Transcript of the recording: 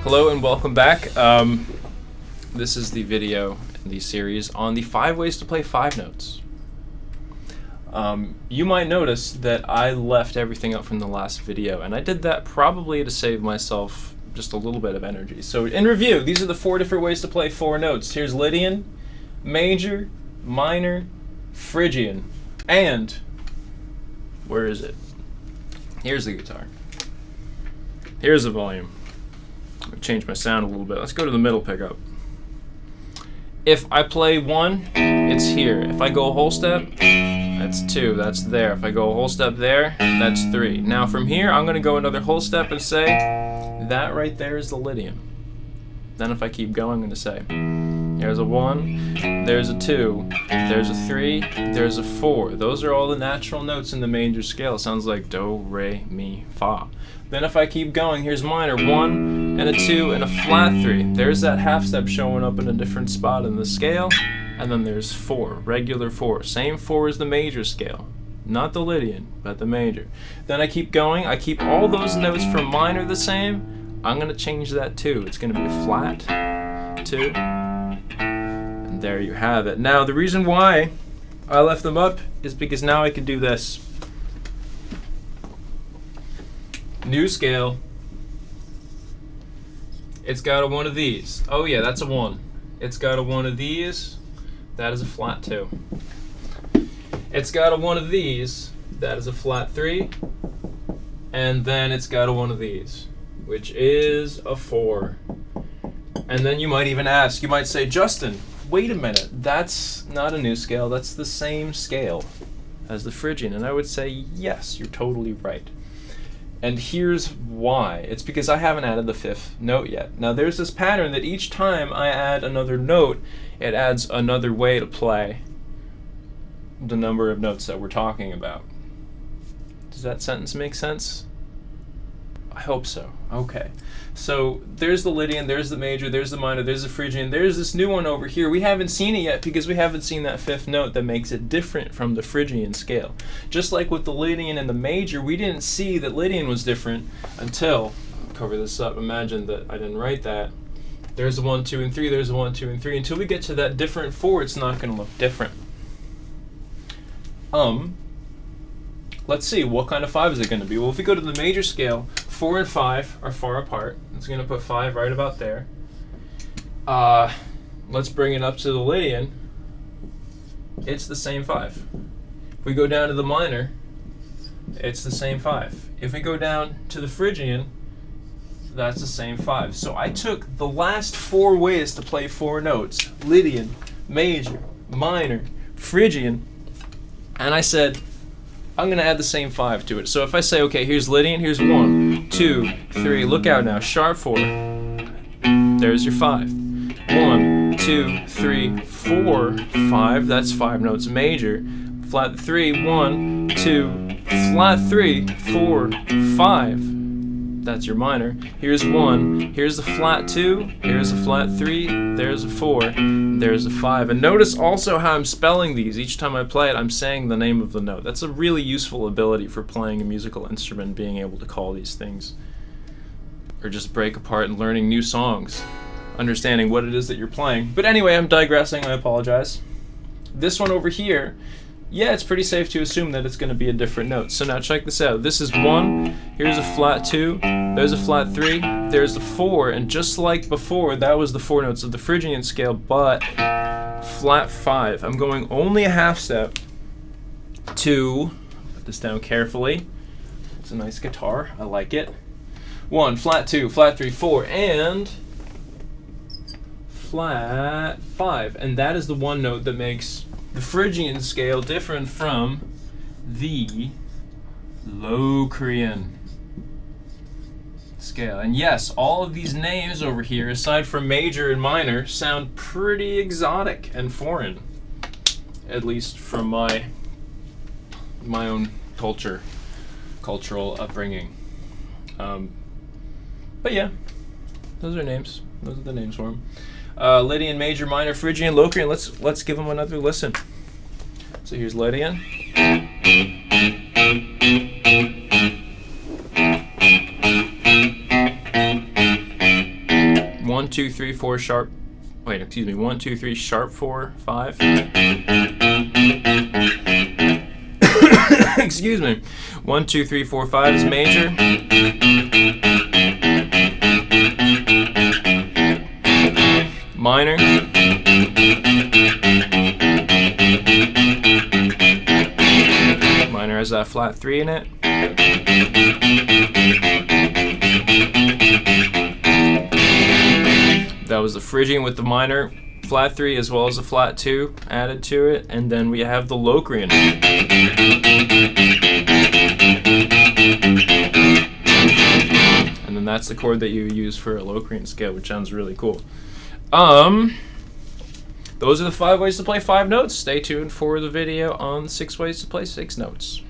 Hello and welcome back. This is the video in the series on the 5 ways to play 5 notes. You might notice that I left everything up from the last video, and I did that probably to save myself just a little bit of energy. So in review, these are the 4 different ways to play 4 notes. Here's Lydian, major, minor, Phrygian, and where is it? Here's the guitar. Here's the volume. I'll change my sound a little bit. Let's go to the middle pickup. If I play 1, it's here. If I go a whole step, that's 2, that's there. If I go a whole step there, that's 3. Now from here, I'm gonna go another whole step and say, that right there is the Lydian. Then if I keep going, I'm gonna say, there's a 1, there's a 2, there's a 3, there's a 4. Those are all the natural notes in the major scale. It sounds like do, re, mi, fa. Then if I keep going, here's minor, 1 and a 2 and a flat 3. There's that half step showing up in a different spot in the scale. And then there's 4, regular 4. Same 4 as the major scale. Not the Lydian, but the major. Then I keep going, I keep all those notes from minor the same. I'm gonna change that too. It's gonna be a flat, 2, and there you have it. Now the reason why I left them up is because now I can do this. New scale. It's got a 1 of these. Oh yeah, that's a 1. It's got a 1 of these. That is a flat 2. It's got a 1 of these. That is a flat 3. And then it's got a 1 of these, which is a 4. And then you might even ask, you might say, Justin, wait a minute, that's not a new scale, that's the same scale as the Phrygian. And I would say, yes, you're totally right. And here's why. It's because I haven't added the 5th note yet. Now there's this pattern that each time I add another note, it adds another way to play the number of notes that we're talking about. Does that sentence make sense? I hope so. Okay. So there's the Lydian, there's the major, there's the minor, there's the Phrygian, there's this new one over here. We haven't seen it yet because we haven't seen that 5th note that makes it different from the Phrygian scale. Just like with the Lydian and the major, we didn't see that Lydian was different until, I'll cover this up, imagine that I didn't write that. There's a 1, 2, and 3, there's a 1, 2, and 3. Until we get to that different 4, it's not going to look different. Let's see, what kind of 5 is it going to be? Well, if we go to the major scale, 4 and 5 are far apart. It's going to put 5 right about there. Let's bring it up to the Lydian. It's the same 5. If we go down to the minor, it's the same 5. If we go down to the Phrygian, that's the same 5. So I took the last 4 ways to play 4 notes, Lydian, major, minor, Phrygian, and I said, I'm going to add the same 5 to it. So if I say, okay, here's Lydian, here's 1, 2, 3, look out now, sharp 4, there's your 5. 1, 2, 3, 4, 5, that's 5 notes major. Flat 3, 1, 2, flat 3, 4, 5. That's your minor. Here's 1, here's the flat 2, here's a flat 3, there's a 4, there's a 5. And notice also how I'm spelling these. Each time I play it, I'm saying the name of the note. That's a really useful ability for playing a musical instrument, being able to call these things. Or just break apart and learning new songs, understanding what it is that you're playing. But anyway, I'm digressing, I apologize. This one over here, yeah, it's pretty safe to assume that it's going to be a different note. So now check this out. This is 1, here's a flat 2, there's a flat 3, there's a 4, and just like before, that was the 4 notes of the Phrygian scale, but flat 5. I'm going only a half step to, put this down carefully, it's a nice guitar, I like it. 1, flat 2, flat 3, 4, and flat 5. And that is the one note that makes the Phrygian scale different from the Locrian scale. And yes, all of these names over here, aside from major and minor, sound pretty exotic and foreign, at least from my own cultural upbringing. But yeah, those are names. Those are the names for them. Lydian, major, minor, Phrygian, Locrian. Let's give them another listen. So here's Lydian. 2, 3, 4 sharp. Wait, excuse me. 1, 2, 3 sharp 4, 5. Excuse me. 1, 2, 3, 4, 5 is major. Minor. Minor has that flat 3 in it. That was the Phrygian with the minor flat 3 as well as the flat 2 added to it. And then we have the Locrian. And then that's the chord that you use for a Locrian scale, which sounds really cool. Those are the 5 ways to play 5 notes. Stay tuned for the video on 6 ways to play 6 notes.